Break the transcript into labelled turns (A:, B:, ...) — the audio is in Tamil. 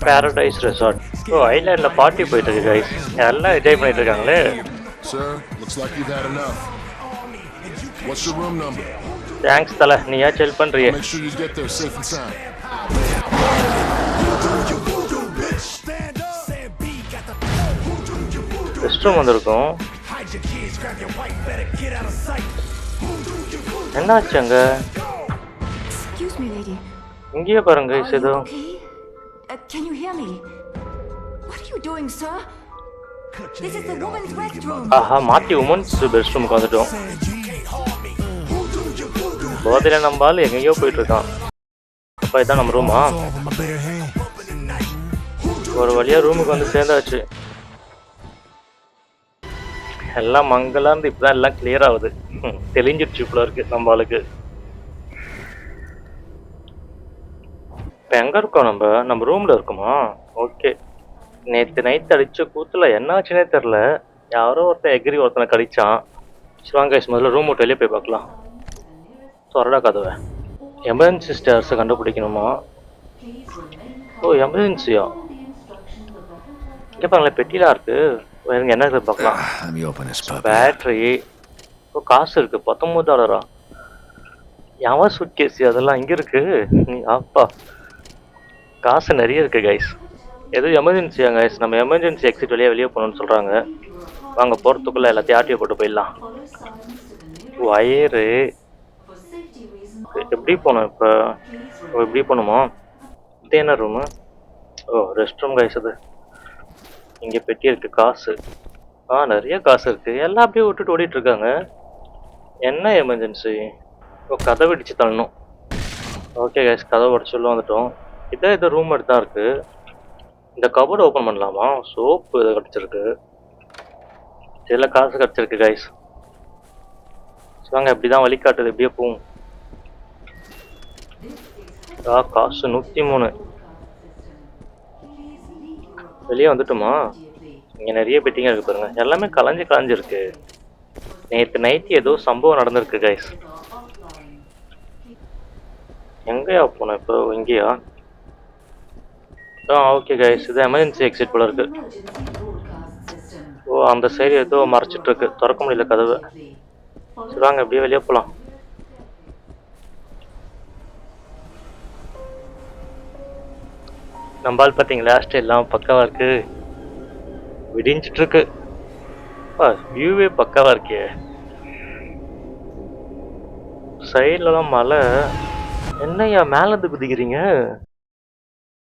A: Paradise Resort. ஓ ஐலாண்டில் பார்ட்டி போயிட்டு இருக்கு கைஸ். எல்லாம் என்ஜாய் பண்ணிட்டு இருக்காங்களே.
B: Sir, looks like you've had enough. What's your room number?
A: Thanks தல, நீயாச்சும் ஹெல்ப் பண்றியே.
B: Make sure you get there safe and sound.
A: Rest room வந்திருக்கும். என்னாச்சு அங்க?
C: Excuse me, lady.
A: இங்கேயே பாருங்க
C: Are
A: கைஸ்
C: you
A: ஏதோ.
C: okay? Can you hear me? What are you doing, sir? This is the women's restroom.
A: ஆஹா, மாத்தி உமன்ஸ் பெஸ்ட் ரூமுக்கு வந்துட்டோம். போதையில நம்பால் எங்கேயோ போயிட்டு இருக்கான். அப்ப இதான் நம்ம ரூமா? ஒரு வழியா ரூமுக்கு வந்து சேர்ந்தாச்சு. எல்லாம் மங்களா இருந்து இப்பதான் எல்லாம் கிளியர் ஆகுது. தெளிஞ்சிருச்சு போல இருக்கு நம்ம ஆளுக்கு. இப்போ எங்க இருக்கோம்? நம்ம ரூம்ல இருக்குமா? ஓகே. நேற்று நைட் அடிச்ச கூத்துல என்ன ஆச்சுன்னே தெரில. யாரோ ஒருத்தன் எகிரி ஒருத்தனை கடிச்சான். சிவாங்க கைஸ், முதல்ல ரூம் விட்டு வெளியே போய் பார்க்கலாம். தொடரா கதவை. எமர்ஜென்சி ஸ்டேர்ஸை கண்டுபிடிக்கணுமா? ஓ எமர்ஜென்சியா? இங்கே பாருங்களேன், பெட்டிலாம் இருக்கு. என்ன இருக்குது பார்க்கலாம். பேட்ரி. ஓ காசு இருக்கு, $19. எவன் சூட் கேஸ் அதெல்லாம் இங்கே இருக்கு. அப்பா காசு நிறைய இருக்கு கைஸ். எதுவும் எமர்ஜென்சியா கைஸ்? நம்ம எமர்ஜென்சி எக்ஸிட் வழியாக வெளியே போகணும்னு சொல்கிறாங்க. வாங்க போகிறதுக்குள்ளே எல்லாத்தையும் ஆட்டியை போட்டு போயிடலாம். வயரு எப்படி போகணும் இப்போ? எப்படி போகணுமா? இது என்ன ரூமு? ஓ ரெஸ்ட் ரூம் கைஸ். அது இங்கே பெட்டி இருக்கு, காசு. நிறைய காசு இருக்கு. எல்லாம் அப்படியே விட்டுட்டு ஓடிட்டு இருக்காங்க. என்ன எமர்ஜென்சி? ஓ கதவை இடிச்சு தள்ளணும். ஓகே கைஸ், கதவை உடச்சு சொல்ல வந்துட்டோம். இதான் இது ரூம் எடுத்து தான் இருக்கு. இந்த கபோர்டு ஓப்பன் பண்ணலாமா? சோப்பு இதை கிடச்சிருக்கு. இதில் காசு கிடச்சிருக்கு கைஸ். வாங்க, இப்படி தான் வழி காட்டுது, இப்படியே போகும். காசு 103. வெளியே வந்துட்டோமா? இங்கே நிறைய பெட்டிங்க இருக்கு பாருங்க. எல்லாமே கலைஞ்சிருக்கு. நேற்று நைட்டு ஏதோ சம்பவம் நடந்திருக்கு கைஸ். எங்கேயா போனோம் இப்போ? இங்கேயா? ஓகே கைஸ், இது எமர்ஜென்சி எக்ஸிட் போல இருக்கு. ஓ அந்த சைடு ஏதோ மறைச்சிட்டு இருக்கு, திறக்க முடியல கதவு. சரி வாங்க, அப்படியே வெளியே போகலாம். நம்பால் பார்த்தீங்களா, எல்லாம் பக்காவா இருக்கு. விடிஞ்சிட்டு இருக்கு. வியூவே பக்காவா இருக்கே. சைட்லலாம் மலை. என்னையா மேல இருந்து குதிக்கிறீங்க?